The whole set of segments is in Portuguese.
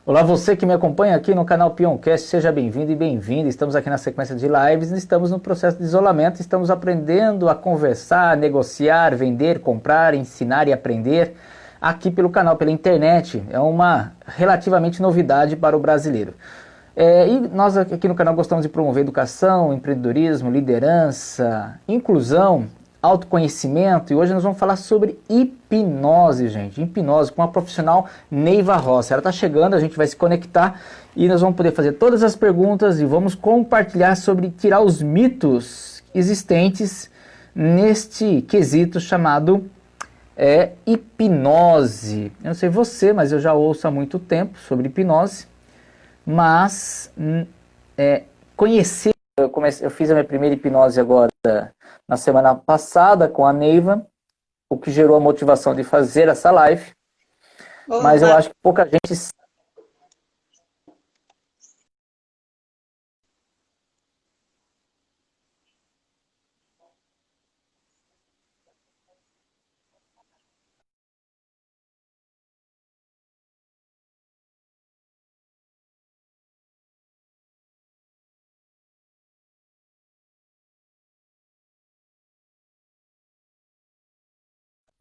Olá, você que me acompanha aqui no canal Pioncast, seja bem-vindo e bem-vinda. Estamos aqui na sequência de lives, estamos no processo de isolamento, estamos aprendendo a conversar, negociar, vender, comprar, ensinar e aprender aqui pelo canal, pela internet. É uma relativamente novidade para o brasileiro. E nós aqui no canal gostamos de promover educação, empreendedorismo, liderança, inclusão, autoconhecimento, e hoje nós vamos falar sobre hipnose, gente. Hipnose com a profissional Neiva Rossi. Ela está chegando, a gente vai se conectar e nós vamos poder fazer todas as perguntas e vamos compartilhar sobre tirar os mitos existentes neste quesito chamado hipnose. Eu não sei você, mas eu já ouço há muito tempo sobre hipnose, mas conhecer, eu fiz a minha primeira hipnose agora na semana passada com a Neiva, o que gerou a motivação de fazer essa live, mas eu Olá. acho que pouca gente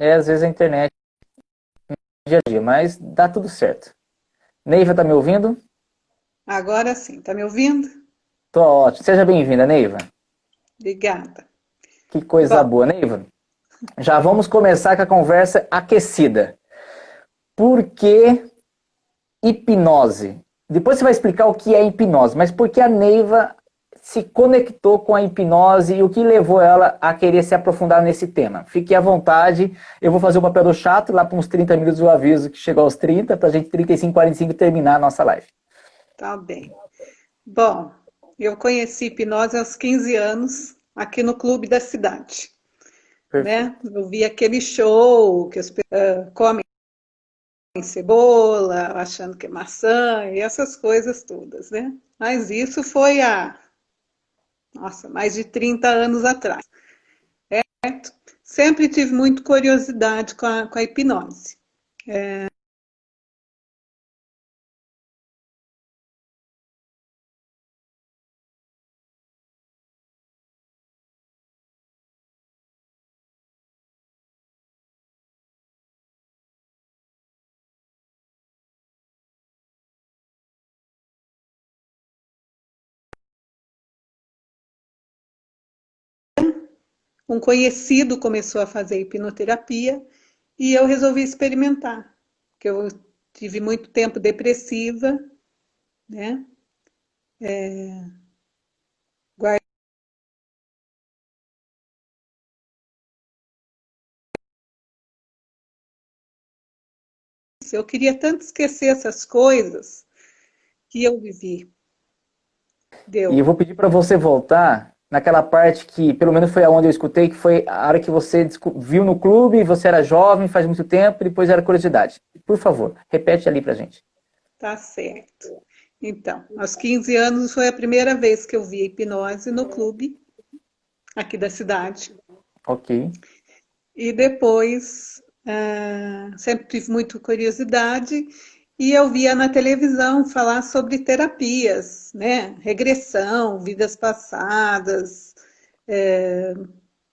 às vezes a internet no dia a dia, mas dá tudo certo. Neiva, tá me ouvindo? Agora sim, tá me ouvindo? Tô ótimo. Seja bem-vinda, Neiva. Obrigada. Que coisa Bom, boa, Neiva. Já vamos começar com a conversa aquecida. Por que hipnose? Depois você vai explicar o que é hipnose, mas por que a Neiva se conectou com a hipnose e o que levou ela a querer se aprofundar nesse tema? Fique à vontade, eu vou fazer o papel do chato, lá para uns 30 minutos eu aviso que chegou aos 30, para a gente 35, 45 terminar a nossa live. tá bem. Bom, eu conheci hipnose aos 15 anos, aqui no clube da cidade, né? Perfeito. Eu vi aquele show que as pessoas comem cebola, achando que é maçã e essas coisas todas, né? Mas isso foi há, nossa, mais de 30 anos atrás. Sempre tive muito curiosidade com a hipnose. Um conhecido começou a fazer hipnoterapia e eu resolvi experimentar, porque eu tive muito tempo depressiva, né? Guardei. Eu queria tanto esquecer essas coisas que eu vivi. E eu Deu. vou pedir para você voltar naquela parte que, pelo menos foi aonde eu escutei, que foi a hora que você viu no clube, você era jovem, faz muito tempo, e depois era curiosidade. Por favor, repete ali pra gente. Tá certo. Então, aos 15 anos foi a primeira vez que eu vi a hipnose no clube aqui da cidade. Ok. E depois, sempre tive muita curiosidade e eu via na televisão falar sobre terapias, né? Regressão, vidas passadas,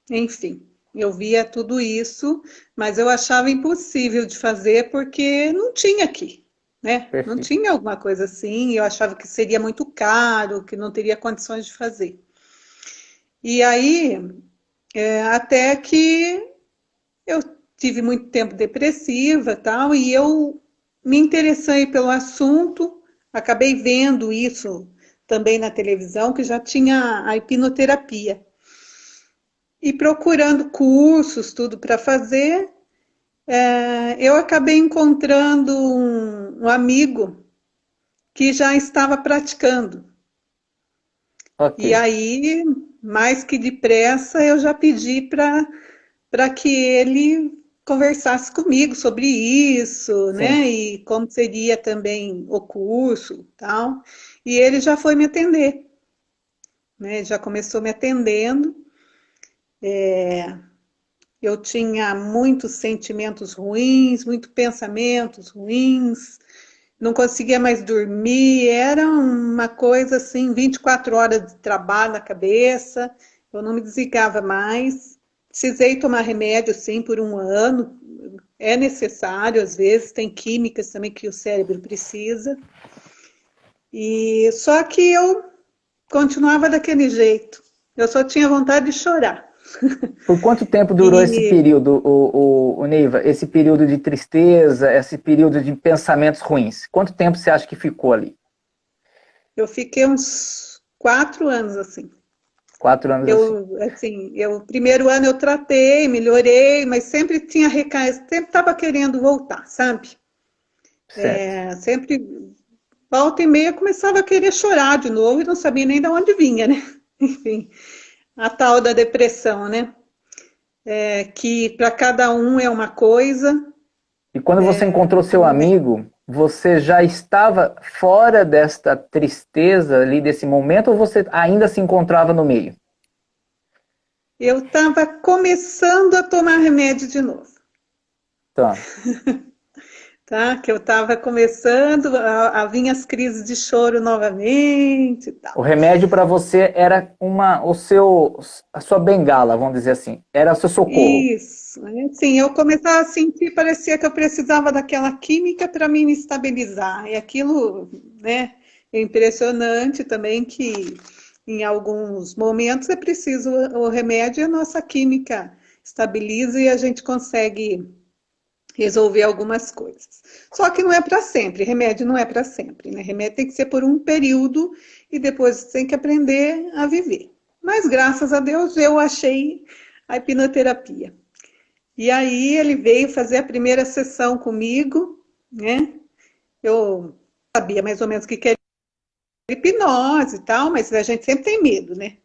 enfim. Eu via tudo isso, mas eu achava impossível de fazer porque não tinha aqui, né? Não Perfeito. tinha alguma coisa assim, e eu achava que seria muito caro, que não teria condições de fazer. E aí, até que eu tive muito tempo depressiva, tal, e eu me interessei pelo assunto, acabei vendo isso também na televisão, que já tinha a hipnoterapia. E procurando cursos, tudo para fazer, eu acabei encontrando um amigo que já estava praticando. Ok. E aí, mais que depressa, eu já pedi para que ele conversasse comigo sobre isso, Sim. né? E como seria também o curso, tal. E ele já foi me atender, né? Já começou me atendendo. Eu tinha muitos sentimentos ruins, muitos pensamentos ruins, não conseguia mais dormir, era uma coisa assim, 24 horas de trabalho na cabeça, eu não me desligava mais. Precisei tomar remédio, sim, por um ano, é necessário, às vezes, tem químicas também que o cérebro precisa. E só que eu continuava daquele jeito, eu só tinha vontade de chorar. Por quanto tempo durou esse E período, o Neiva? Esse período de tristeza, esse período de pensamentos ruins? Quanto tempo você acha que ficou ali? eu fiquei uns 4 anos assim. 4 anos assim. O primeiro ano eu tratei, melhorei, mas sempre tinha recaído, sempre estava querendo voltar, sabe? Certo. Sempre, volta e meia, começava a querer chorar de novo e não sabia nem de onde vinha, né? Enfim, a tal da depressão, né? Que para cada um é uma coisa. E quando você encontrou seu amigo, você já estava fora desta tristeza ali, desse momento, ou você ainda se encontrava no meio? Eu estava começando a tomar remédio de novo. Tá. Tá? Que eu estava começando a vir as crises de choro novamente e O tal. remédio para você era a sua bengala, vamos dizer assim. Era o seu socorro. Isso, né? Sim, eu começava a sentir, parecia que eu precisava daquela química para me estabilizar. E aquilo, né, é impressionante também que em alguns momentos é preciso o remédio e a nossa química estabiliza e a gente consegue resolver algumas coisas. Só que não é para sempre, remédio não é para sempre, né? Remédio tem que ser por um período e depois tem que aprender a viver. Mas graças a Deus eu achei a hipnoterapia. E aí ele veio fazer a primeira sessão comigo, né? Eu sabia mais ou menos o que era hipnose e tal, mas a gente sempre tem medo, né?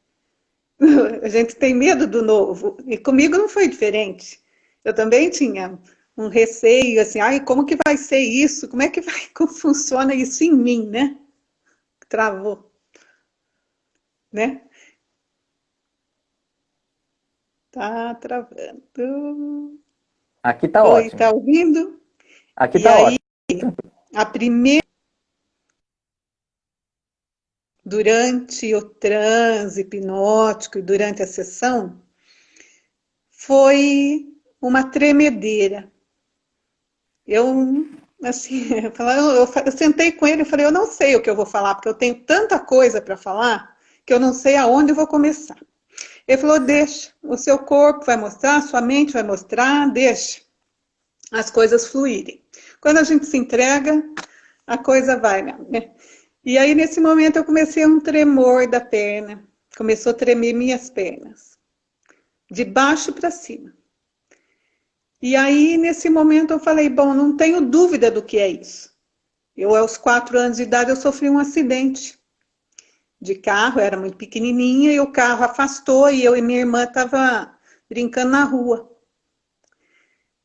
A gente tem medo do novo. E comigo não foi diferente. Eu também tinha um receio, assim, ai, como que vai ser isso? Como é que vai, como funciona isso em mim, né? Travou, né? Tá travando. Aqui tá Oi, ótimo. tá ouvindo? Aqui E tá aí, ótimo. a primeira, durante o transe hipnótico e durante a sessão, foi uma tremedeira. Eu, assim, eu sentei com ele e falei, eu não sei o que eu vou falar, porque eu tenho tanta coisa para falar que eu não sei aonde eu vou começar. Ele falou, deixa, o seu corpo vai mostrar, sua mente vai mostrar, deixa as coisas fluírem. Quando a gente se entrega, a coisa vai, né? E aí, nesse momento, eu comecei um tremor da perna, começou a tremer minhas pernas, de baixo para cima. E aí, nesse momento, eu falei, bom, não tenho dúvida do que é isso. Eu, aos 4 anos de idade, eu sofri um acidente de carro, eu era muito pequenininha, e o carro afastou, e eu e minha irmã estava brincando na rua.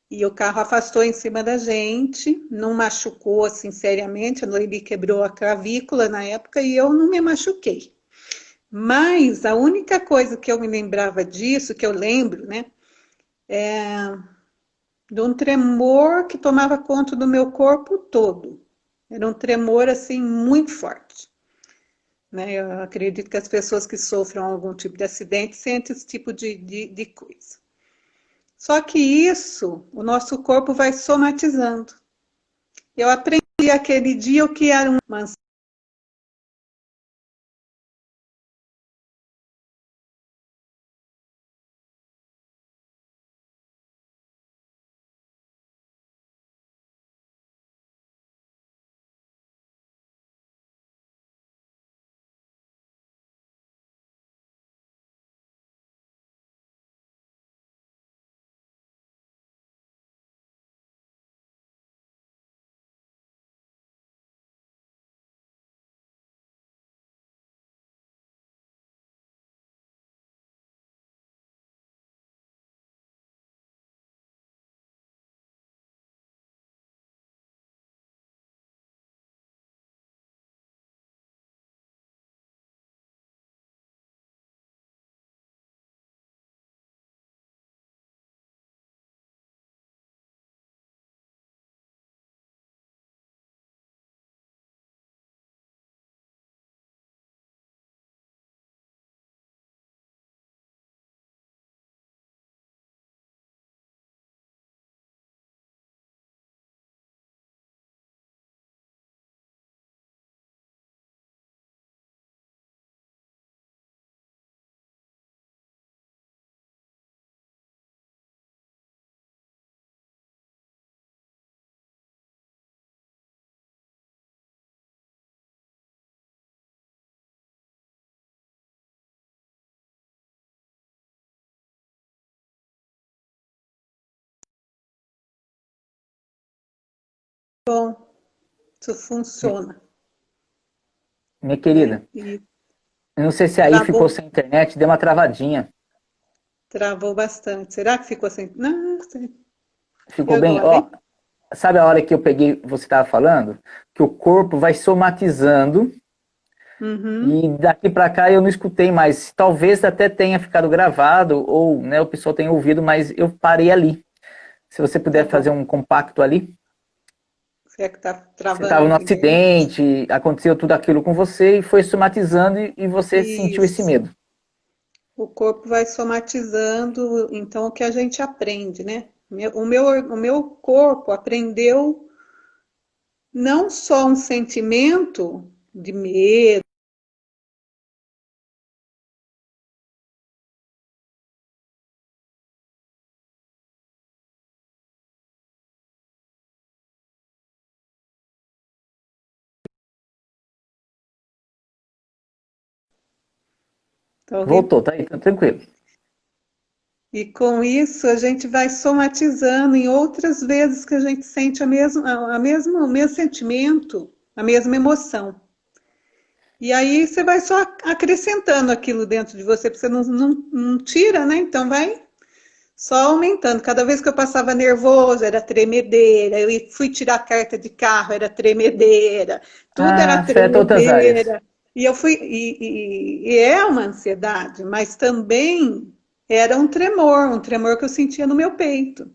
E o carro afastou em cima da gente, não machucou assim seriamente, a Noeli quebrou a clavícula na época e eu não me machuquei. Mas a única coisa que eu me lembrava disso, que eu lembro, né, de um tremor que tomava conta do meu corpo todo. Era um tremor assim muito forte. Né? Eu acredito que as pessoas que sofrem algum tipo de acidente sentem esse tipo de coisa. Só que isso, o nosso corpo vai somatizando. Eu aprendi aquele dia o que era uma Bom, isso funciona, Minha né? querida, E eu não sei se aí ficou travou, sem internet, deu uma travadinha. travou bastante. Será que ficou assim? Não, sei. E Ficou bem? agora, Ó, hein? sabe a hora que eu peguei, você estava falando? Que o corpo vai somatizando Uhum. e daqui para cá eu não escutei mais. Talvez até tenha ficado gravado ou, né, o pessoal tenha ouvido, mas eu parei ali. Se você Tá puder fazer bom. um compacto ali. Será que tá Você travando estava no a internet? acidente, aconteceu tudo aquilo com você e foi somatizando e você sentiu esse Isso. medo. O corpo vai somatizando, então o que a gente aprende, né? O meu corpo aprendeu não só um sentimento de medo, tá ouvindo? Voltou, tá aí, tá tranquilo. E com isso a gente vai somatizando em outras vezes que a gente sente o mesmo sentimento, a mesma emoção. E aí você vai só acrescentando aquilo dentro de você, porque você não tira, né? Então vai só aumentando. Cada vez que eu passava nervoso, era tremedeira. Eu fui tirar a carta de carro, era tremedeira. Tudo era Ah, afeta outras áreas. tremedeira. E eu fui e é uma ansiedade, mas também era um tremor que eu sentia no meu peito,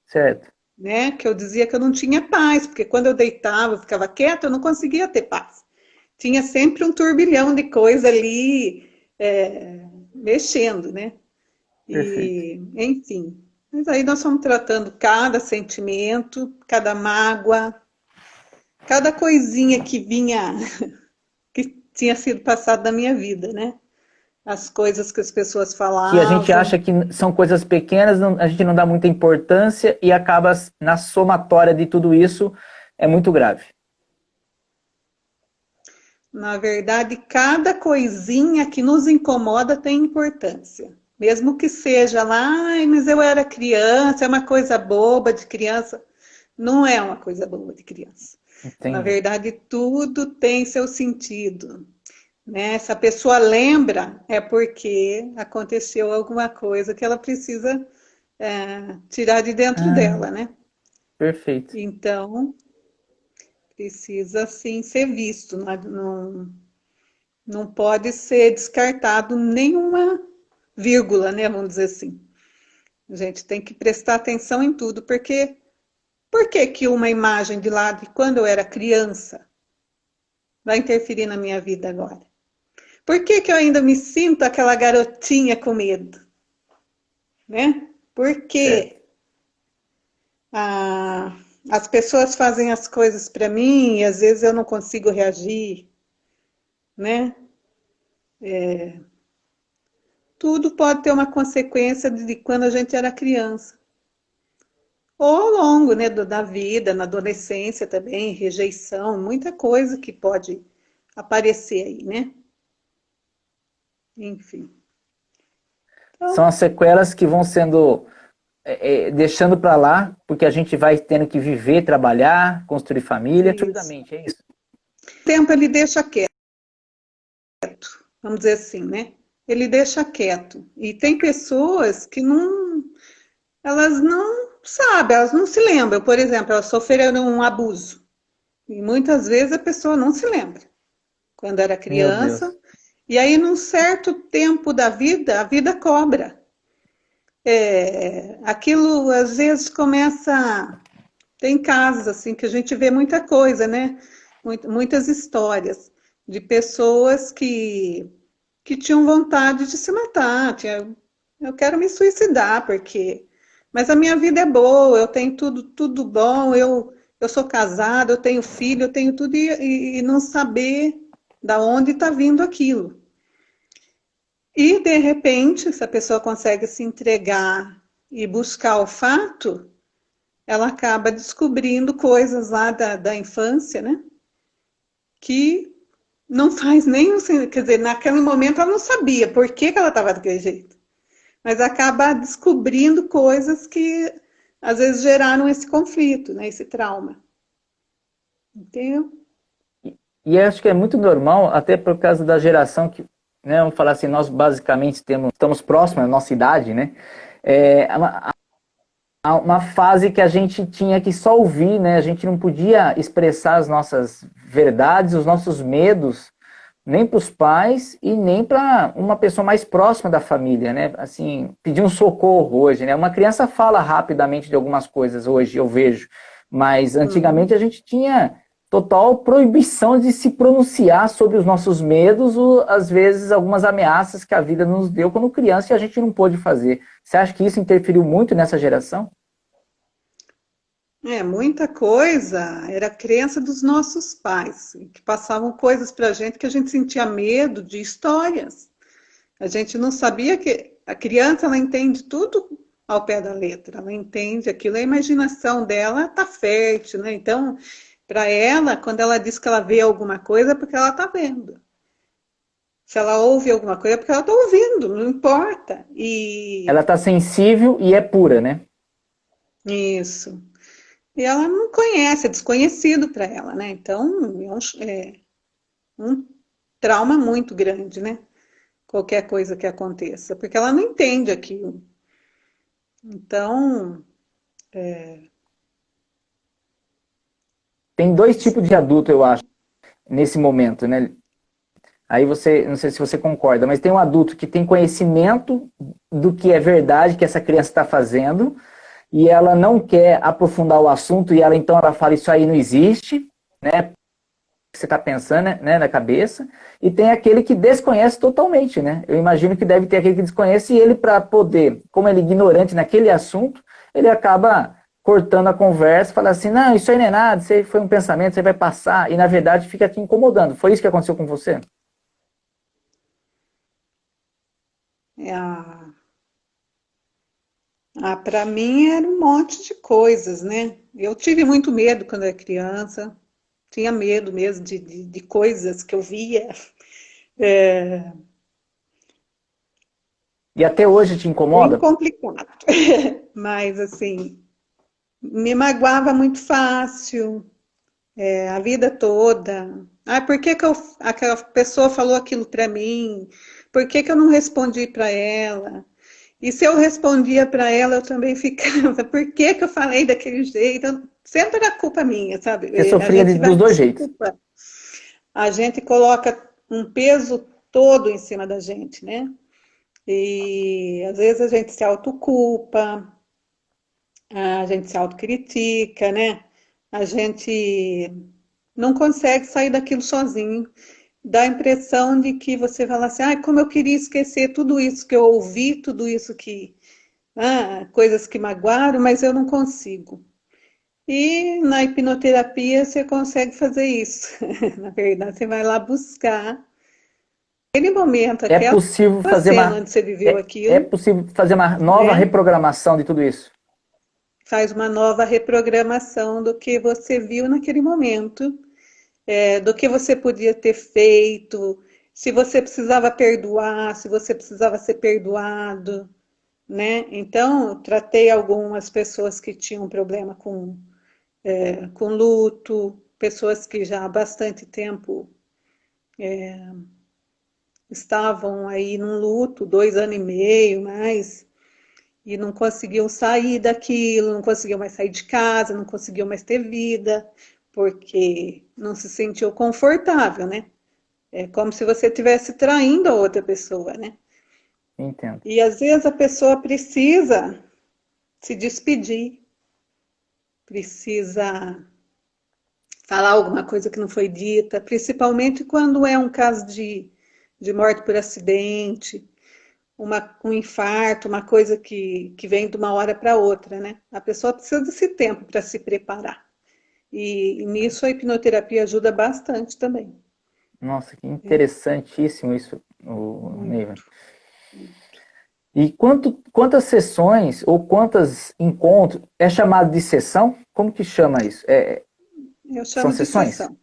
Certo. né? Que eu dizia que eu não tinha paz, porque quando eu deitava, eu ficava quieta, eu não conseguia ter paz. Tinha sempre um turbilhão de coisa ali mexendo, né? Perfeito. E, enfim. Mas aí nós fomos tratando cada sentimento, cada mágoa, cada coisinha que vinha, que tinha sido passada na minha vida, né? As coisas que as pessoas Que a gente falavam. acha que são coisas pequenas, a gente não dá muita importância e acaba na somatória de tudo isso é muito grave. Na verdade, cada coisinha que nos incomoda tem importância. Mesmo que seja lá, ai, mas eu era criança, é uma coisa boba de criança. Não é uma coisa boa de criança. Na Entendi. verdade, tudo tem seu sentido, né? Se a pessoa lembra, é porque aconteceu alguma coisa que ela precisa tirar de dentro Ah, dela, né? perfeito. Então, precisa sim ser visto, não pode ser descartado nenhuma vírgula, né? Vamos dizer assim. A gente tem que prestar atenção em tudo, porque por que que uma imagem de lá de quando eu era criança vai interferir na minha vida agora? Por que que eu ainda me sinto aquela garotinha com medo, né? Certo. Porque ah, as pessoas fazem as coisas para mim e às vezes eu não consigo reagir, né? Tudo pode ter uma consequência de quando a gente era criança. Ou ao longo, né, da vida, na adolescência também, rejeição, muita coisa que pode aparecer aí, né? Enfim. São Então, as sequelas que vão sendo deixando para lá, porque a gente vai tendo que viver, trabalhar, construir família, isso. absurdamente, é isso. O tempo ele deixa quieto, vamos dizer assim, né? Ele deixa quieto. E tem pessoas que não, elas não sabem, elas não se lembram. Por exemplo, elas sofreram um abuso. E muitas vezes a pessoa não se lembra quando era Meu criança. Deus. E aí, num certo tempo da vida, a vida cobra. Aquilo às vezes começa. Tem casos assim que a gente vê muita coisa, né? Muitas histórias de pessoas que tinham vontade de se matar. Eu quero me suicidar porque, mas a minha vida é boa, eu tenho tudo bom, eu sou casada, eu tenho filho, eu tenho tudo e não saber da onde está vindo aquilo. E de repente, se a pessoa consegue se entregar e buscar o fato, ela acaba descobrindo coisas lá da infância, né? Que não faz nenhum sentido. Quer dizer, naquele momento ela não sabia por que ela estava daquele jeito. Mas acaba descobrindo coisas que às vezes geraram esse conflito, né? Esse trauma. Entendeu? E eu acho que é muito normal, até por causa da geração que, né, vamos falar assim, nós basicamente estamos próximos da nossa idade, né? Uma fase que a gente tinha que só ouvir, né? A gente não podia expressar as nossas verdades, os nossos medos, nem para os pais e nem para uma pessoa mais próxima da família, né? Assim, pedir um socorro hoje, né? Uma criança fala rapidamente de algumas coisas hoje, eu vejo, mas antigamente a gente tinha total proibição de se pronunciar sobre os nossos medos ou, às vezes, algumas ameaças que a vida nos deu quando criança e a gente não pôde fazer. Você acha que isso interferiu muito nessa geração? Muita coisa era a crença dos nossos pais, que passavam coisas para a gente que a gente sentia medo de histórias. A gente não sabia que a criança ela entende tudo ao pé da letra, ela entende aquilo, a imaginação dela está fértil, né? Então, para ela, quando ela diz que ela vê alguma coisa, é porque ela está vendo. Se ela ouve alguma coisa, é porque ela está ouvindo, não importa. Ela está sensível e é pura, né? Isso. E ela não conhece, é desconhecido para ela, né? Então, um trauma muito grande, né? Qualquer coisa que aconteça, porque ela não entende aquilo. Então, Tem dois tipos de adulto, eu acho, nesse momento, né? Aí você, não sei se você concorda, mas tem um adulto que tem conhecimento do que é verdade que essa criança está fazendo e ela não quer aprofundar o assunto e ela então ela fala isso aí não existe, né? Você está pensando, né, na cabeça, e tem aquele que desconhece totalmente, né? Eu imagino que deve ter aquele que desconhece e ele, para poder, como ele é ignorante naquele assunto, ele acaba cortando a conversa, fala assim, não, isso aí não é nada, isso aí foi um pensamento, você vai passar, e na verdade fica te incomodando. Foi isso que aconteceu com você? é para mim era um monte de coisas, né? Eu tive muito medo quando era criança, tinha medo mesmo de coisas que eu via. É, E até hoje te bem incomoda? complicado. Mas, assim, me magoava muito fácil, a vida toda. Ah, por que que aquela pessoa falou aquilo para mim? Por que que eu não respondi para ela? E se eu respondia para ela, eu também ficava, por que que eu falei daquele jeito? Sempre era culpa minha, sabe? Você A sofria gente dos vai dois se jeitos. culpa. A gente coloca um peso todo em cima da gente, né? E às vezes a gente se autoculpa, a gente se autocritica, né? A gente não consegue sair daquilo sozinho. Dá a impressão de que você fala assim, ah, como eu queria esquecer tudo isso que eu ouvi, tudo isso que, coisas que magoaram, mas eu não consigo. E na hipnoterapia você consegue fazer isso. Na verdade, você vai lá buscar aquele momento, É aquela possível fazer cena uma, onde você viveu é aquilo, possível fazer uma nova né? reprogramação de tudo isso? Faz uma nova reprogramação do que você viu naquele momento, do que você podia ter feito, se você precisava perdoar, se você precisava ser perdoado, né? Então, eu tratei algumas pessoas que tinham problema com luto, pessoas que já há bastante tempo estavam aí num luto, 2 anos e meio, mais, e não conseguiam sair daquilo, não conseguiam mais sair de casa, não conseguiam mais ter vida, porque não se sentiu confortável, né? É como se você estivesse traindo a outra pessoa, né? Entendo. E às vezes a pessoa precisa se despedir, precisa falar alguma coisa que não foi dita, principalmente quando é um caso de morte por acidente, um infarto, uma coisa que vem de uma hora para outra, né? A pessoa precisa desse tempo para se preparar. E nisso a hipnoterapia ajuda bastante também. Nossa, que interessantíssimo isso, Neiva. Muito. E quantas sessões ou quantos encontros é chamado de sessão? Como que chama isso? Eu São chamo de sessões? sessão.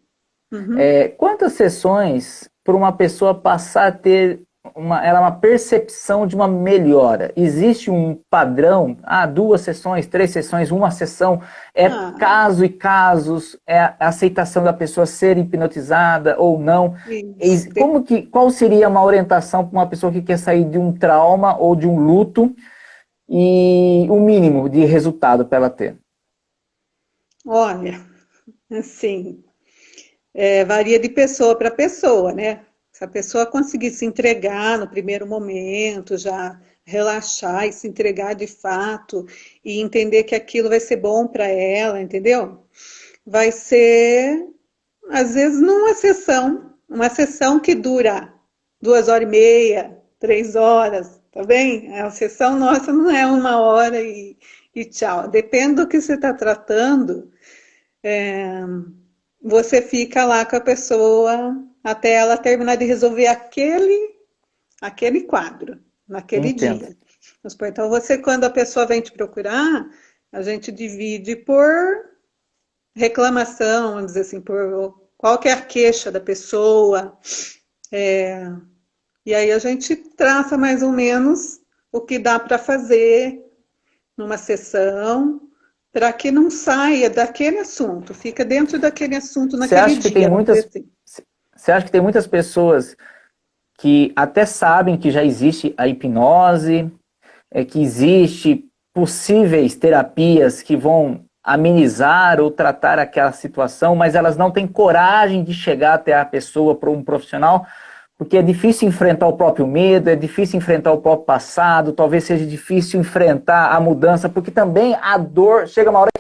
Uhum. Quantas sessões para uma pessoa passar a ter ela é uma percepção de uma melhora. Existe um padrão, 2 sessões, 3 sessões, uma sessão, é caso e casos, é a aceitação da pessoa ser hipnotizada ou não. Isso. Qual seria uma orientação para uma pessoa que quer sair de um trauma ou de um luto e o mínimo de resultado para ela ter? Olha, assim, varia de pessoa para pessoa, né? Se a pessoa conseguir se entregar no primeiro momento, já relaxar e se entregar de fato e entender que aquilo vai ser bom para ela, entendeu? Vai ser, às vezes, uma sessão que dura 2 horas e meia, 3 horas, tá bem? A sessão nossa não é 1 hora e tchau. Depende do que você está tratando, você fica lá com a pessoa até ela terminar de resolver aquele quadro, naquele Entendo. dia. Então, quando a pessoa vem te procurar, a gente divide por reclamação, vamos dizer assim, por qual que é a queixa da pessoa. E aí a gente traça mais ou menos o que dá para fazer numa sessão, para que não saia daquele assunto, fica dentro daquele assunto Você naquele acha que tem dia, vamos dizer muitas, assim. você acha que tem muitas pessoas que até sabem que já existe a hipnose, que existe possíveis terapias que vão amenizar ou tratar aquela situação, mas elas não têm coragem de chegar até a pessoa para um profissional, porque é difícil enfrentar o próprio medo, é difícil enfrentar o próprio passado, talvez seja difícil enfrentar a mudança, porque também a dor, chega uma hora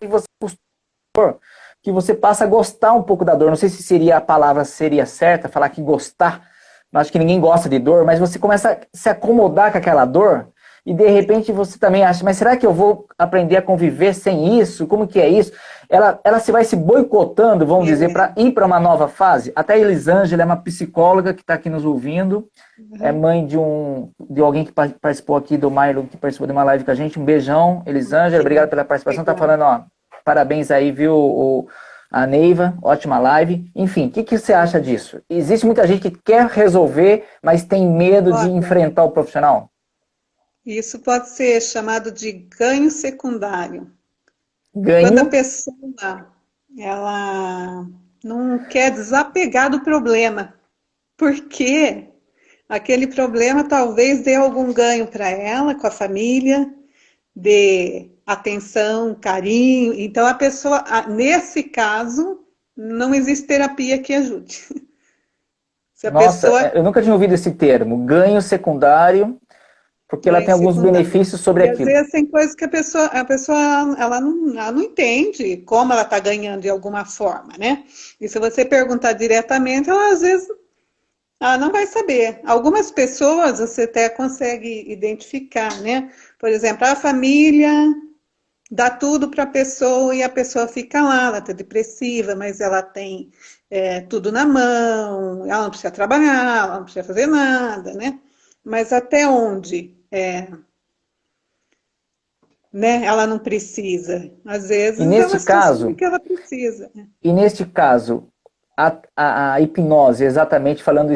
que você passa a gostar um pouco da dor. Não sei se a palavra seria certa, falar que gostar. Eu acho que ninguém gosta de dor, mas você começa a se acomodar com aquela dor e de repente você também acha, mas será que eu vou aprender a conviver sem isso? Como que é isso? Ela se vai se boicotando, vamos dizer, para ir para uma nova fase. Até a Elisângela é uma psicóloga que está aqui nos ouvindo, é mãe de alguém que participou aqui do Milo, que participou de uma live com a gente. Um beijão, Elisângela, obrigado pela participação. Tá falando, parabéns aí, viu, a Neiva, ótima live. Enfim, o que você acha disso? Existe muita gente que quer resolver, mas tem medo de enfrentar o profissional? Isso pode ser chamado de ganho secundário. Ganho? Quando a pessoa ela não quer desapegar do problema, porque aquele problema talvez dê algum ganho para ela, com a família, dê atenção, carinho. Então, a pessoa, nesse caso, não existe terapia que ajude. Se a Nossa, pessoa eu nunca tinha ouvido esse termo, ganho secundário, porque ela tem alguns benefícios sobre e às aquilo. vezes tem coisas que a pessoa ela não entende como ela está ganhando de alguma forma, né? E se você perguntar diretamente, ela às vezes não vai saber. Algumas pessoas você até consegue identificar, né? Por exemplo, a família dá tudo para a pessoa e a pessoa fica lá, ela está depressiva, mas ela tem tudo na mão, ela não precisa trabalhar, ela não precisa fazer nada, né? Mas até onde né, ela não precisa? Às E vezes é uma neste situação caso, que ela precisa. e neste caso, a hipnose, exatamente falando,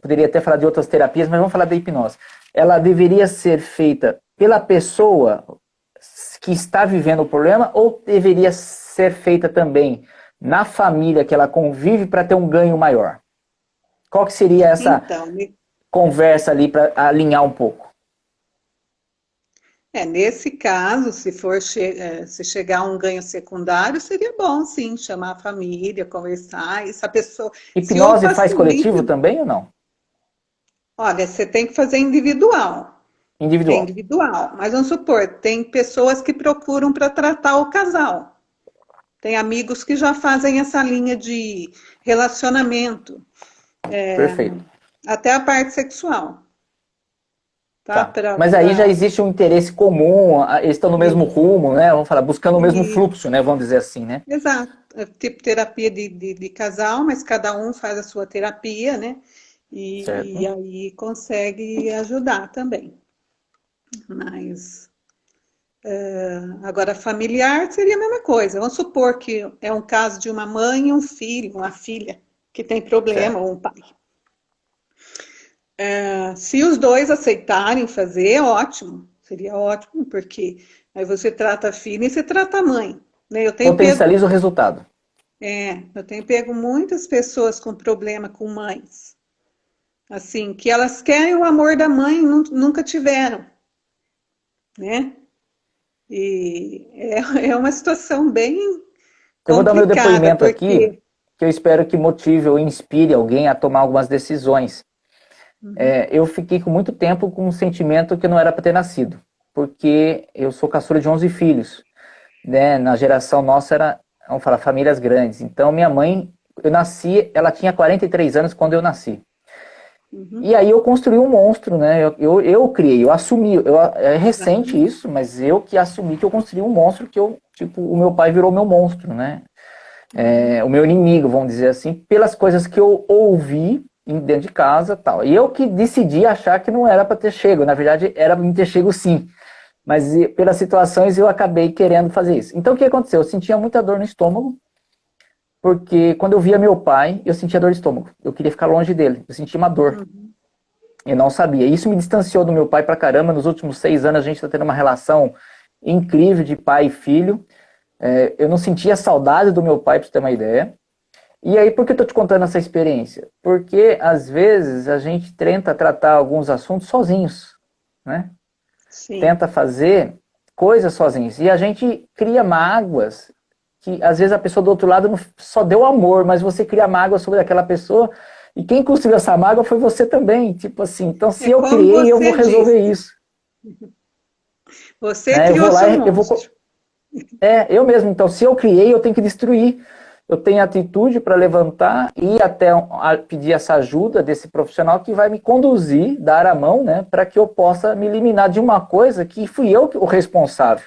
poderia até falar de outras terapias, mas vamos falar da hipnose. Ela deveria ser feita pela pessoa que está vivendo o problema ou deveria ser feita também na família que ela convive para ter um ganho maior? Qual que seria essa conversa ali para alinhar um pouco? Nesse caso, se chegar a um ganho secundário, seria bom, sim, chamar a família, conversar, e se a pessoa... Hipnose faz coletivo também ou não? Olha, você tem que fazer individual. Individual. É individual. Mas vamos supor, tem pessoas que procuram para tratar o casal. Tem amigos que já fazem essa linha de relacionamento. Perfeito. Até a parte sexual. Tá. Mas aí já existe um interesse comum, eles estão no mesmo rumo, né? Vamos falar, buscando o mesmo fluxo, né? Vamos dizer assim, né? Exato. É tipo terapia de casal, mas cada um faz a sua terapia, né? E aí consegue ajudar também. Mas agora familiar seria a mesma coisa. Vamos supor que é um caso de uma mãe e um filho, uma filha que tem problema, ou um pai. Se os dois aceitarem fazer, é ótimo. Seria ótimo, porque aí você trata a filha e você trata a mãe, né? Potencializa o resultado. Eu tenho pego muitas pessoas com problema com mães, assim, que elas querem o amor da mãe e nunca tiveram, né? E é uma situação bem Eu vou dar meu complicada, depoimento aqui, porque que eu espero que motive ou inspire alguém a tomar algumas decisões. Eu fiquei com muito tempo com um sentimento que eu não era para ter nascido, porque eu sou caçula de 11 filhos, né? Na geração nossa era, vamos falar, famílias grandes. Então minha mãe, eu nasci, ela tinha 43 anos quando eu nasci. E aí eu construí um monstro, né? Eu criei, eu assumi. É recente isso, mas eu que assumi que eu construí um monstro que eu, tipo, o meu pai virou meu monstro, né? O meu inimigo, vamos dizer assim, pelas coisas que eu ouvi dentro de casa, tal. E eu que decidi achar que não era para ter chego, na verdade era para me ter chego sim. Mas pelas situações eu acabei querendo fazer isso. Então o que aconteceu? Eu sentia muita dor no estômago, porque quando eu via meu pai, eu sentia dor de estômago. Eu queria ficar longe dele, eu sentia uma dor. Eu não sabia. Isso me distanciou do meu pai pra caramba. Nos últimos 6 anos a gente está tendo uma relação incrível de pai e filho. Eu não sentia saudade do meu pai, para você ter uma ideia. E aí, por que eu tô te contando essa experiência? Porque, às vezes, a gente tenta tratar alguns assuntos sozinhos, né? sim, Tenta fazer coisas sozinhos. E a gente cria mágoas que, às vezes, a pessoa do outro lado não só deu amor, mas você cria mágoa sobre aquela pessoa e quem construiu essa mágoa foi você também. Tipo assim, então se é eu como criei, eu vou você resolver disse, isso. você Né? Eu vou criou lá seu e eu monstro. vou. Eu mesmo. Então, se eu criei, eu tenho que destruir. Eu tenho atitude para levantar e até pedir essa ajuda desse profissional que vai me conduzir, dar a mão, né, para que eu possa me eliminar de uma coisa que fui eu o responsável.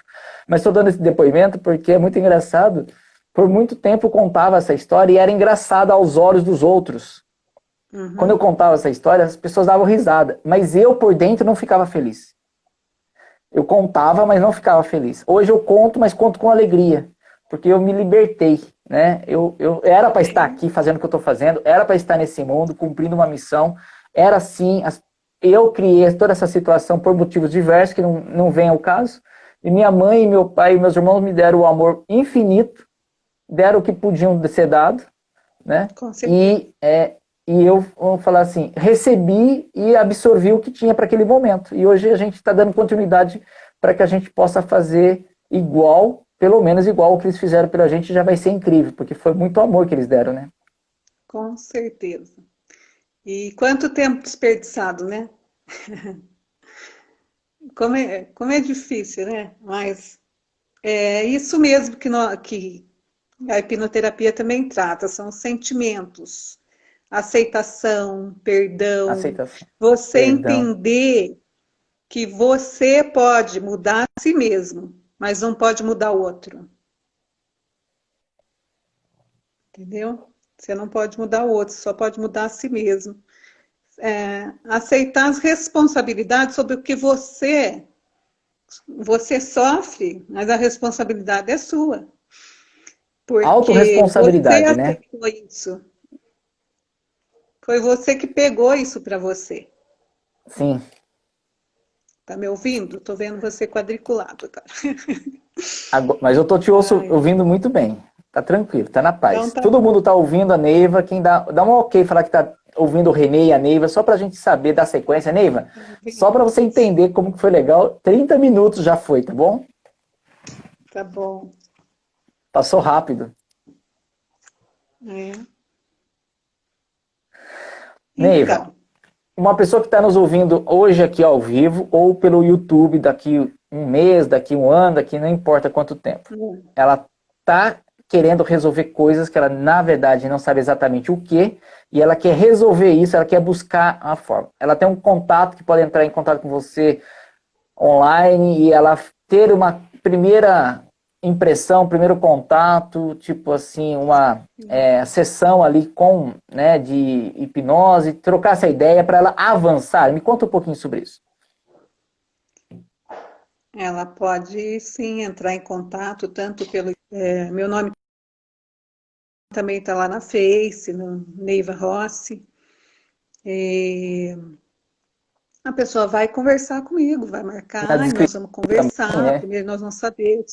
Mas estou dando esse depoimento porque é muito engraçado. Por muito tempo eu contava essa história e era engraçada aos olhos dos outros. Quando eu contava essa história, as pessoas davam risada, mas eu por dentro não ficava feliz. Eu contava, mas não ficava feliz. Hoje eu conto, mas conto com alegria, porque eu me libertei, né? Eu era para estar aqui fazendo o que eu estou fazendo, era para estar nesse mundo, cumprindo uma missão, era assim, eu criei toda essa situação por motivos diversos, que não vem ao caso, e minha mãe, meu pai e meus irmãos me deram o amor infinito, deram o que podiam ser dado, né? Com certeza. E eu, vou falar assim, recebi e absorvi o que tinha para aquele momento. E hoje a gente está dando continuidade para que a gente possa fazer igual, pelo menos igual o que eles fizeram pela gente, já vai ser incrível, porque foi muito amor que eles deram, né? Com certeza. E quanto tempo desperdiçado, né? Como é difícil, né? Mas é isso mesmo que a hipnoterapia também trata, são os sentimentos, aceitação, perdão, Aceitação, você perdão. entender que você pode mudar a si mesmo, mas não pode mudar o outro, entendeu? Você não pode mudar o outro, só pode mudar a si mesmo. Aceitar as responsabilidades sobre o que você sofre, mas a responsabilidade é sua, porque você Autorresponsabilidade, né? aceitou isso. Foi você que pegou isso para você. Sim. Tá me ouvindo? Tô vendo você quadriculado, cara. Mas eu tô te Ai, ouvindo muito bem. Tá tranquilo, tá na então paz. tá Todo mundo bom. tá ouvindo a Neiva. Quem dá um ok falar que tá ouvindo o Renê e a Neiva, só pra gente saber da sequência. Neiva, só pra você entender como que foi legal, 30 minutos já foi, tá bom? Tá bom. Passou rápido. É. Neiva, Então, uma pessoa que está nos ouvindo hoje aqui ao vivo ou pelo YouTube daqui um mês, daqui um ano, daqui não importa quanto tempo, ela está querendo resolver coisas que ela na verdade não sabe exatamente o que e ela quer resolver isso, ela quer buscar a forma. Ela tem um contato que pode entrar em contato com você online e ela ter uma primeira impressão, primeiro contato, tipo assim, uma sessão ali com, né, de hipnose, trocar essa ideia para ela avançar. Me conta um pouquinho sobre isso. ela pode sim entrar em contato tanto pelo meu nome também está lá na Face, no Neiva Rossi. A pessoa vai conversar comigo, vai Na marcar, e nós descrição vamos também, conversar. né? Primeiro nós vamos saber.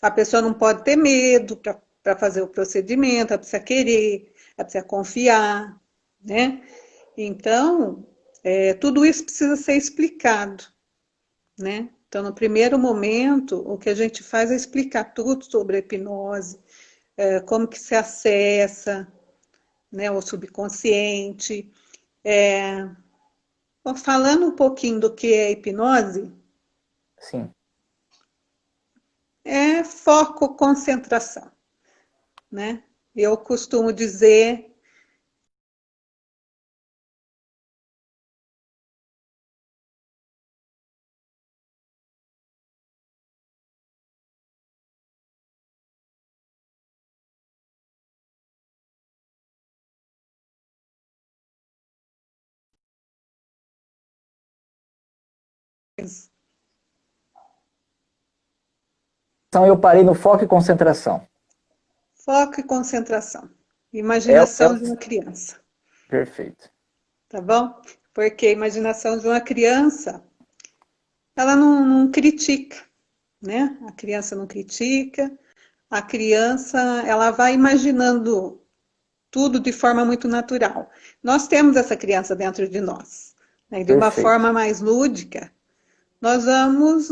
A pessoa não pode ter medo para fazer o procedimento, ela precisa querer, ela precisa confiar, né? Então, tudo isso precisa ser explicado, né? Então, no primeiro momento, o que a gente faz é explicar tudo sobre a hipnose, como que se acessa, né, o subconsciente. Bom, falando um pouquinho do que é hipnose, Sim. é foco, concentração, né? Eu costumo dizer. Então eu parei no foco e concentração. Foco e concentração. É Imaginação de uma criança, perfeito. tá bom? Porque a imaginação de uma criança, ela não critica, né? A criança não critica, a criança, ela vai imaginando tudo de forma muito natural. Nós temos essa criança dentro de nós, né? De uma Perfeito. forma mais lúdica, nós vamos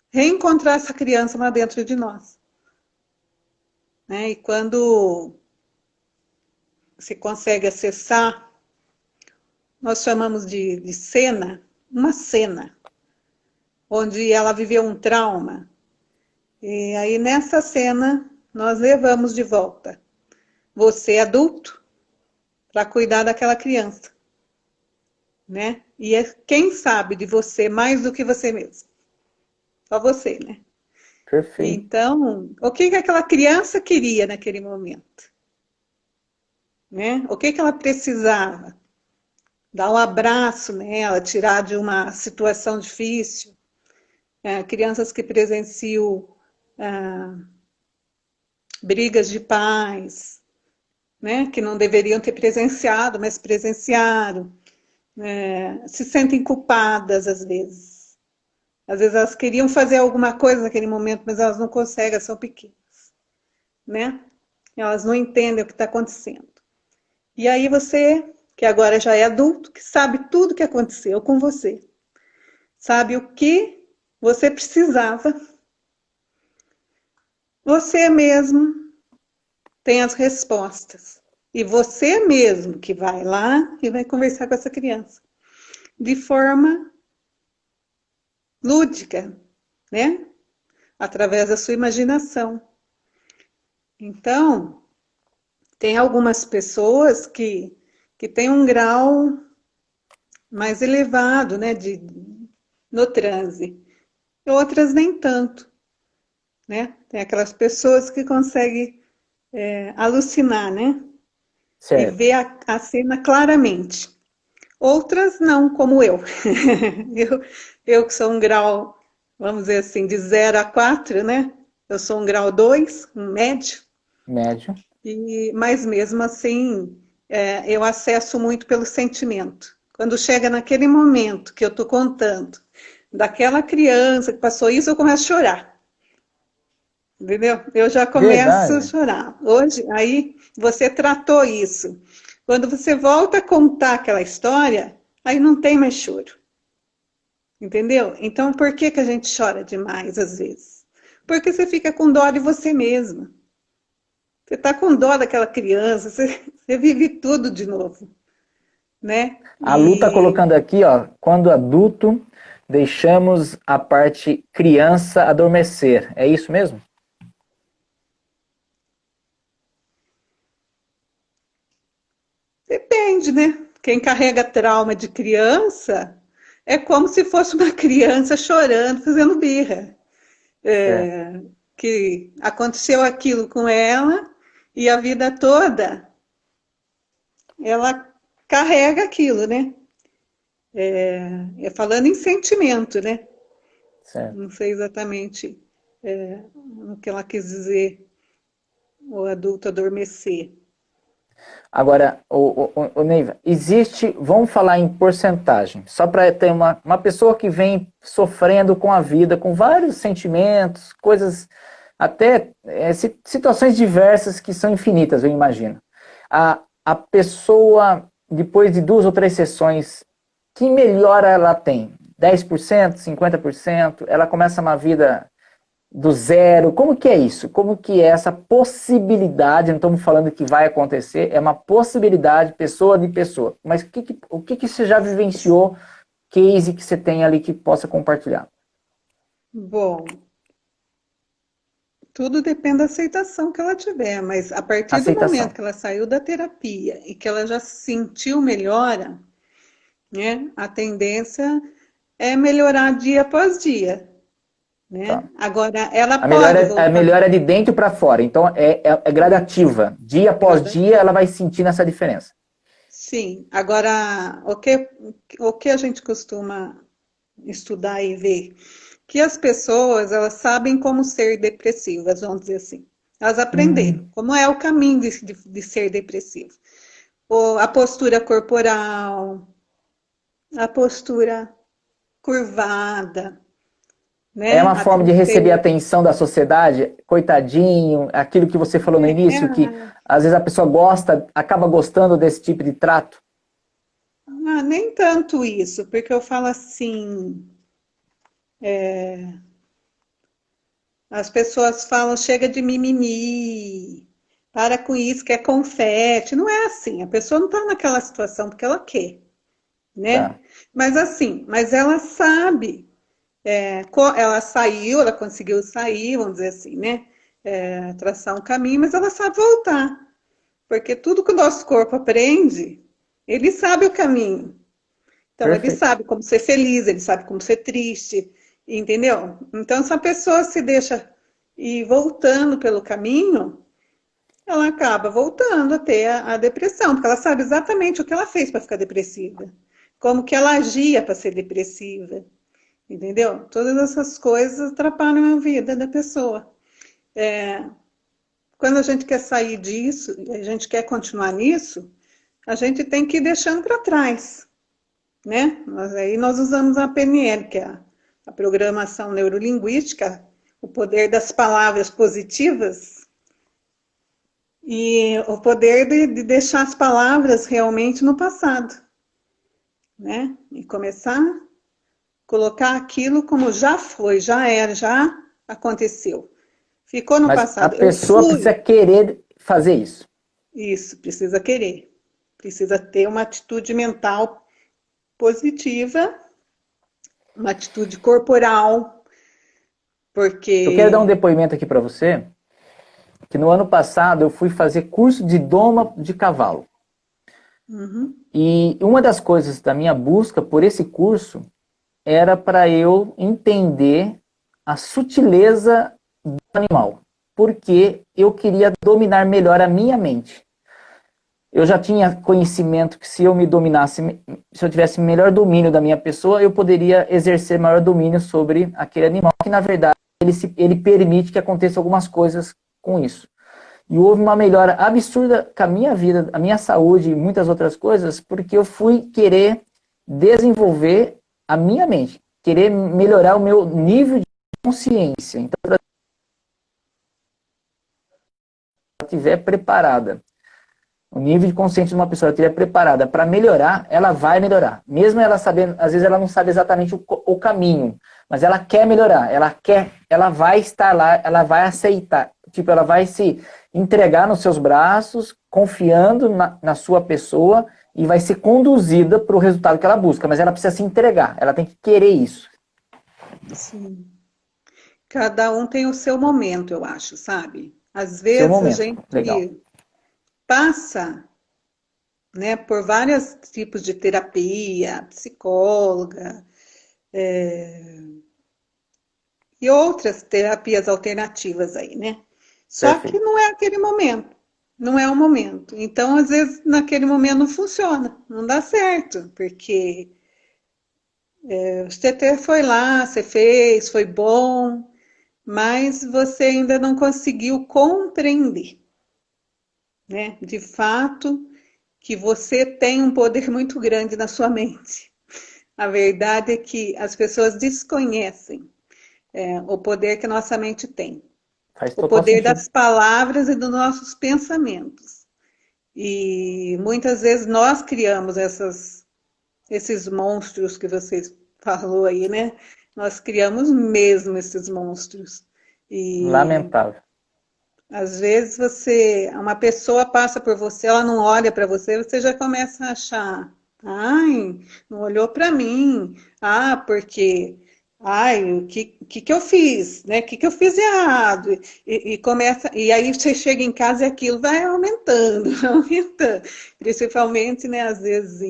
reencontrar essa criança lá dentro de nós, né? E quando se consegue acessar, nós chamamos de cena, uma cena, onde ela viveu um trauma. E aí nessa cena nós levamos de volta você adulto para cuidar daquela criança, né? E quem sabe de você mais do que você mesmo? Só você, né? Perfeito. Então, o que aquela criança queria naquele momento, né? O que ela precisava? Dar um abraço nela, tirar de uma situação difícil. Crianças que presenciam brigas de pais, né, que não deveriam ter presenciado, mas presenciaram, se sentem culpadas às vezes. Às vezes elas queriam fazer alguma coisa naquele momento, mas elas não conseguem, elas são pequenas, né? Elas não entendem o que está acontecendo. E aí você, que agora já é adulto, que sabe tudo o que aconteceu com você, sabe o que você precisava, você mesmo tem as respostas. E você mesmo que vai lá e vai conversar com essa criança. De forma lúdica, né? Através da sua imaginação. Então, tem algumas pessoas que têm um grau mais elevado, né, no transe. Outras nem tanto, né? Tem aquelas pessoas que conseguem alucinar, né? E Certo. ver a cena claramente. Outras não, como eu. eu. Eu que sou um grau, vamos dizer assim, de 0 a 4, né? Eu sou um grau 2, um médio, Médio. mas mesmo assim eu acesso muito pelo sentimento. Quando chega naquele momento que eu estou contando daquela criança que passou isso, eu começo a chorar. Entendeu? Eu já começo a Verdade. chorar. Hoje, aí você tratou isso. Quando você volta a contar aquela história, aí não tem mais choro. Entendeu? Então, por que a gente chora demais às vezes? Porque você fica com dó de você mesma. Você está com dó daquela criança, você vive tudo de novo, né? A Lu está E colocando aqui, ó, quando adulto, deixamos a parte criança adormecer. É isso mesmo? depende, né? Quem carrega trauma de criança é como se fosse uma criança chorando, fazendo birra. Certo. Que aconteceu aquilo com ela e a vida toda ela carrega aquilo, né? falando em sentimento, né? Certo. Não sei exatamente o que ela quis dizer, o adulto adormecer. Agora, o Neiva, existe, vamos falar em porcentagem, só para ter uma pessoa que vem sofrendo com a vida, com vários sentimentos, coisas, até situações diversas que são infinitas, eu imagino. A pessoa, depois de 2 ou 3 sessões, que melhora ela tem? 10%, 50%? Ela começa uma vida do zero? Como que é isso? Como que é essa possibilidade? Não estamos falando que vai acontecer, é uma possibilidade, pessoa de pessoa. Mas o que você já vivenciou, case que você tem ali que possa compartilhar? Bom, tudo depende da aceitação que ela tiver, mas a partir do momento Aceitação. que ela saiu da terapia e que ela já sentiu melhora, né, a tendência é melhorar dia após dia, Tá. né? Agora, ela pode A voltar melhora é de dentro para fora, então é gradativa. Dia após dia ela vai sentindo essa diferença. Sim, agora o que a gente costuma estudar e ver? Que as pessoas, elas sabem como ser depressivas, vamos dizer assim. Elas aprenderam como é o caminho de ser depressivo. A postura corporal, a postura curvada, É né? uma A forma de receber a tristeza. atenção da sociedade, coitadinho, aquilo que você falou no início, que às vezes a pessoa gosta, acaba gostando desse tipo de trato. Nem tanto isso, porque eu falo assim, as pessoas falam, chega de mimimi, para com isso, que é confete. Não é assim, a pessoa não está naquela situação porque ela quer, né? Tá. Mas ela sabe, ela saiu, ela conseguiu sair, vamos dizer assim, né? Traçar um caminho, mas ela sabe voltar, porque tudo que o nosso corpo aprende, ele sabe o caminho. Então, ele Perfeito. sabe como ser feliz, ele sabe como ser triste, entendeu? Então, se a pessoa se deixa ir voltando pelo caminho, ela acaba voltando a ter a depressão, porque ela sabe exatamente o que ela fez para ficar depressiva, como que ela agia para ser depressiva, entendeu? Todas essas coisas atrapalham a vida da pessoa. Quando a gente quer sair disso, a gente quer continuar nisso, a gente tem que ir deixando para trás, né? Aí nós usamos a PNL, que é a programação neurolinguística, o poder das palavras positivas e o poder de deixar as palavras realmente no passado, né? E começar a colocar aquilo como já foi, já era, já aconteceu. Ficou no Mas a passado. Eu pessoa precisa fui. querer fazer isso. Isso, precisa querer. Precisa ter uma atitude mental positiva, uma atitude corporal, Eu quero dar um porque depoimento aqui para você, que no ano passado eu fui fazer curso de doma de cavalo. uhum, E uma das coisas da minha busca por esse curso era para eu entender a sutileza do animal, porque eu queria dominar melhor a minha mente. Eu já tinha conhecimento que se eu me dominasse, se eu tivesse melhor domínio da minha pessoa, eu poderia exercer maior domínio sobre aquele animal, que na verdade ele permite que aconteça algumas coisas com isso. E houve uma melhora absurda com a minha vida, a minha saúde e muitas outras coisas, porque eu fui querer desenvolver a minha mente, querer melhorar o meu nível de consciência. Então, se ela estiver preparada, o nível de consciência de uma pessoa estiver preparada para melhorar, ela vai melhorar. Mesmo ela sabendo, às vezes ela não sabe exatamente o caminho, mas ela quer melhorar, ela vai estar lá, ela vai aceitar. Tipo, ela vai se entregar nos seus braços, confiando na sua pessoa e vai ser conduzida para o resultado que ela busca. Mas ela precisa se entregar, ela tem que querer isso. sim, cada um tem o seu momento, eu acho, sabe? Às Seu vezes a momento. Legal. gente passa, né, por vários tipos de terapia, psicóloga, e outras terapias alternativas aí, né? Só que Perfeito. não é aquele momento, não é o momento. Então, às vezes, naquele momento não funciona, não dá certo, porque Você até foi lá, você fez, foi bom, mas você ainda não conseguiu compreender, né? De fato, que você tem um poder muito grande na sua mente. A verdade é que as pessoas desconhecem o poder que nossa mente tem, Faz o total poder sentido. das palavras e dos nossos pensamentos. E muitas vezes nós criamos esses monstros que você falou aí, né? Nós criamos mesmo esses monstros. E Lamentável. às vezes uma pessoa passa por você, ela não olha para você, você já começa a achar, ai, não olhou para mim, porque, ai, o que eu fiz, né? O que eu fiz errado? E começa, e aí você chega em casa e aquilo vai aumentando, aumentando, principalmente, né? Às vezes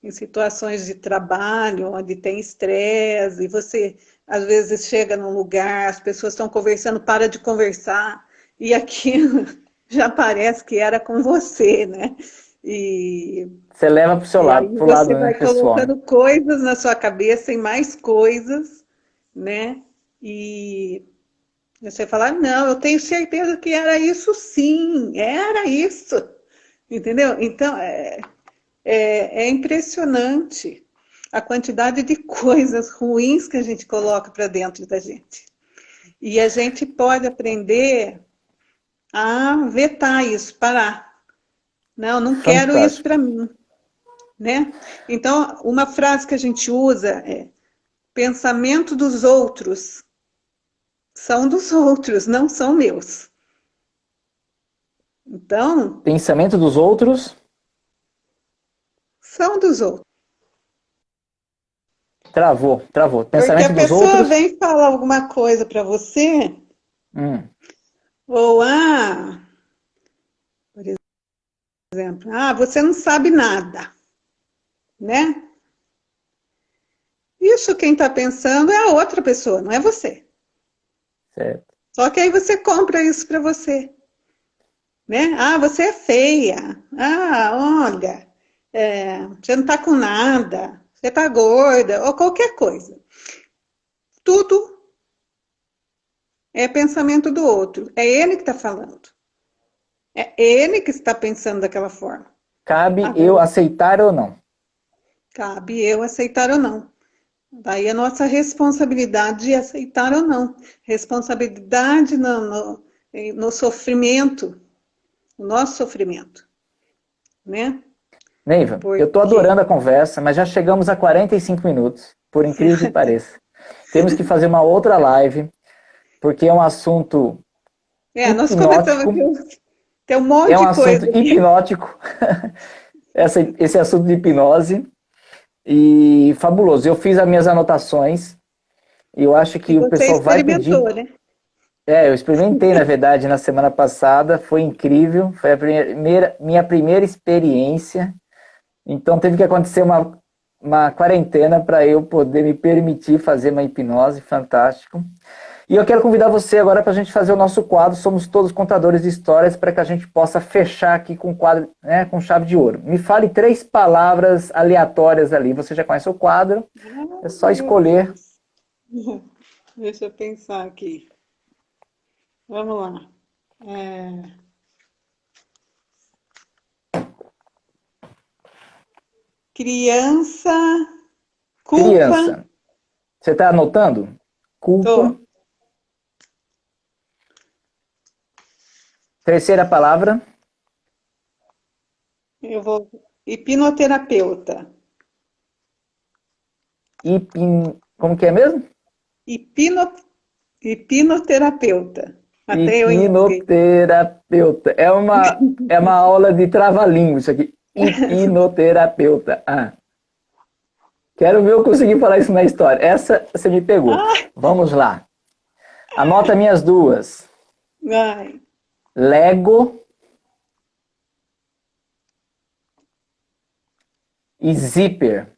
em situações de trabalho, onde tem estresse, e você às vezes chega num lugar, as pessoas estão conversando, para de conversar e aquilo já parece que era com você, né? E, Você leva pro seu e lado, aí pro lado, você né, vai pessoal, né? colocando coisas na sua cabeça e mais coisas, né? E você fala, não, eu tenho certeza que era isso sim, era isso, entendeu? Então, é impressionante a quantidade de coisas ruins que a gente coloca para dentro da gente. E a gente pode aprender a vetar isso, parar. Não, não quero isso Fantástico. para mim, né? Então, uma frase que a gente usa é: pensamento dos outros são dos outros, não são meus. Então, Pensamento dos outros, são dos outros. travou, travou. Porque Pensamento a dos pessoa outros, vem falar alguma coisa para você, hum, ou por exemplo, você não sabe nada, né? Isso quem está pensando é a outra pessoa, não é você. certo. Só que aí você compra isso para você, né? Você é feia. Olha, você não está com nada. Você está gorda ou qualquer coisa. Tudo é pensamento do outro. É ele que está falando. É ele que está pensando daquela forma. Cabe eu Agora, aceitar ou não? cabe eu aceitar ou não. Daí a nossa responsabilidade de aceitar ou não. Responsabilidade no sofrimento, no nosso sofrimento, né? Neiva, eu estou Porque adorando a conversa, mas já chegamos a 45 minutos, por incrível que pareça. Temos que fazer uma outra live, porque é um assunto nós começamos hipnótico, aqui, tem um é monte um de assunto coisa aqui. hipnótico, esse assunto de hipnose, e fabuloso. Eu fiz as minhas anotações, e eu acho E que o você pessoal vai pedir. experimentou, né? Eu experimentei, na verdade, na semana passada, foi incrível, foi minha primeira experiência, então teve que acontecer uma quarentena para eu poder me permitir fazer uma hipnose, fantástico. E eu quero convidar você agora para a gente fazer o nosso quadro, somos todos contadores de histórias, para que a gente possa fechar aqui com quadro, né, com chave de ouro. Me fale 3 palavras aleatórias ali, você já conhece o quadro, é só Meu escolher. Deus. Deixa eu pensar aqui. Vamos lá. Criança, culpa. Criança, você está anotando? Culpa. Tô. Terceira palavra, Eu vou. Hipnoterapeuta. como que é mesmo? Hipno, hipnoterapeuta. Até eu engasguei. Hipnoterapeuta. É uma aula de trava-língua isso aqui. Hipnoterapeuta. Quero ver eu conseguir falar isso na história. Essa você me pegou. Ah, Vamos lá. Anota minhas duas. ai, Lego e zíper.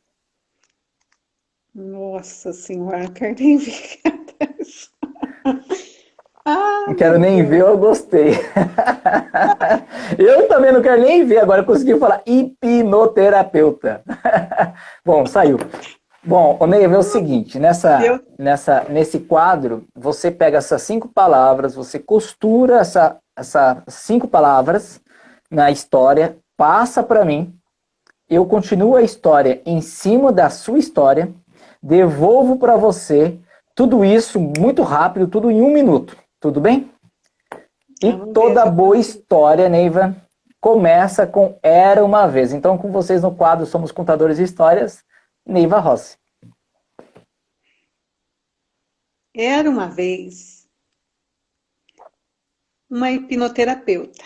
nossa senhora, quero nem ver. Ah, Não quero meu nem ver, Deus. eu gostei. Eu também não quero nem ver, agora eu consegui falar hipnoterapeuta. Bom, saiu. Bom, ô Neiva, é o seguinte, Eu, nesse quadro, você pega essas 5 palavras, você costura essas 5 palavras na história, passa para mim, eu continuo a história em cima da sua história, devolvo para você tudo isso muito rápido, tudo em 1 minuto, tudo bem? E vamos ver toda se eu boa consigo. história, Neiva, começa com Era uma vez. Então, com vocês no quadro Somos Contadores de Histórias, Neiva Rossi. Era uma vez uma hipnoterapeuta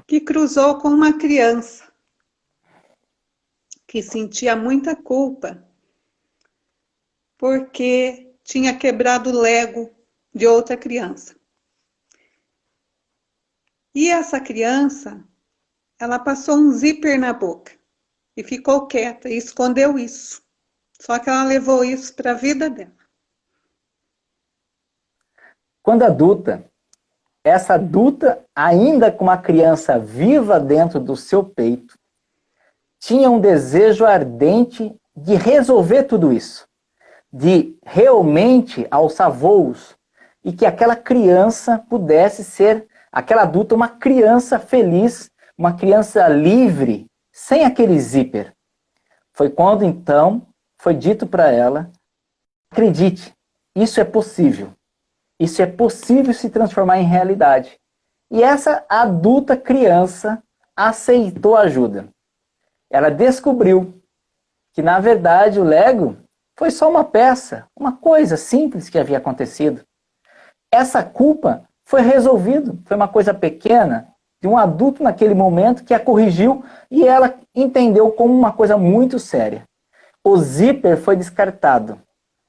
que cruzou com uma criança que sentia muita culpa porque tinha quebrado o Lego de outra criança. E essa criança, ela passou um zíper na boca e ficou quieta e escondeu isso. Só que ela levou isso para a vida dela. Quando adulta, essa adulta, ainda com uma criança viva dentro do seu peito, tinha um desejo ardente de resolver tudo isso, de realmente alçar voos, e que aquela criança pudesse ser, aquela adulta, uma criança feliz, uma criança livre, sem aquele zíper. Foi quando, então, foi dito para ela, acredite, isso é possível. Isso é possível se transformar em realidade. E essa adulta criança aceitou a ajuda. Ela descobriu que, na verdade, o Lego foi só uma peça, uma coisa simples que havia acontecido. Essa culpa foi resolvida, foi uma coisa pequena, de um adulto naquele momento que a corrigiu e ela entendeu como uma coisa muito séria. O zíper foi descartado,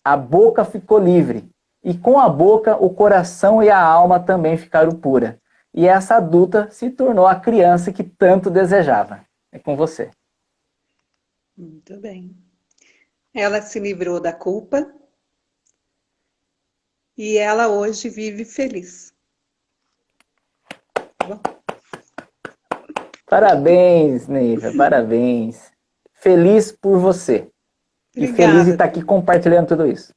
a boca ficou livre, e com a boca o coração e a alma também ficaram puras. E essa adulta se tornou a criança que tanto desejava. É com você. Muito bem. Ela se livrou da culpa e ela hoje vive feliz. Tá bom? Parabéns, Neiva, parabéns. Feliz por você. E feliz de Obrigada. estar aqui compartilhando tudo isso.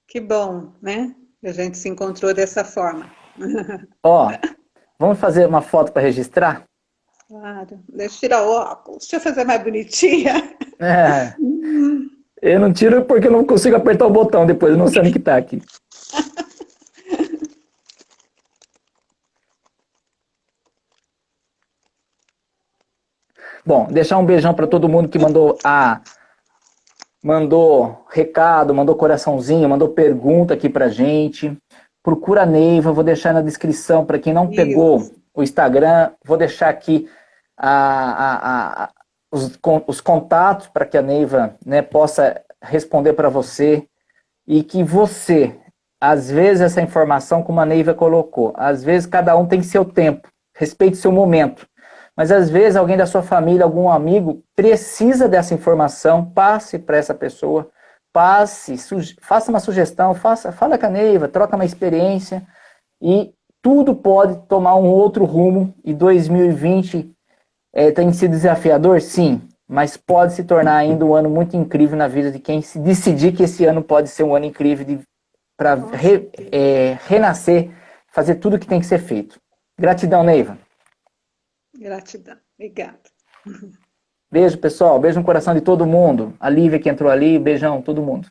Que bom, né? Que a gente se encontrou dessa forma. Ó, vamos fazer uma foto para registrar? Claro. Deixa eu tirar o óculos. Deixa eu fazer mais bonitinha. É, eu não tiro porque eu não consigo apertar o botão depois, eu não sei onde que tá aqui. Bom, deixar um beijão para todo mundo que mandou recado, mandou coraçãozinho, mandou pergunta aqui pra gente. Procura a Neiva, vou deixar na descrição para quem não pegou Isso. o Instagram, vou deixar aqui os contatos para que a Neiva, né, possa responder para você e que você, às vezes essa informação, como a Neiva colocou, às vezes cada um tem seu tempo, respeite seu momento. Mas às vezes alguém da sua família, algum amigo, precisa dessa informação, passe para essa pessoa, faça uma sugestão, fala com a Neiva, troca uma experiência e tudo pode tomar um outro rumo. E 2020 tem sido desafiador? Sim, mas pode se tornar ainda um ano muito incrível na vida de quem se decidir que esse ano pode ser um ano incrível para renascer, fazer tudo o que tem que ser feito. Gratidão, Neiva. Gratidão. Obrigada. Beijo, pessoal. Beijo no coração de todo mundo. A Lívia que entrou ali. Beijão, todo mundo.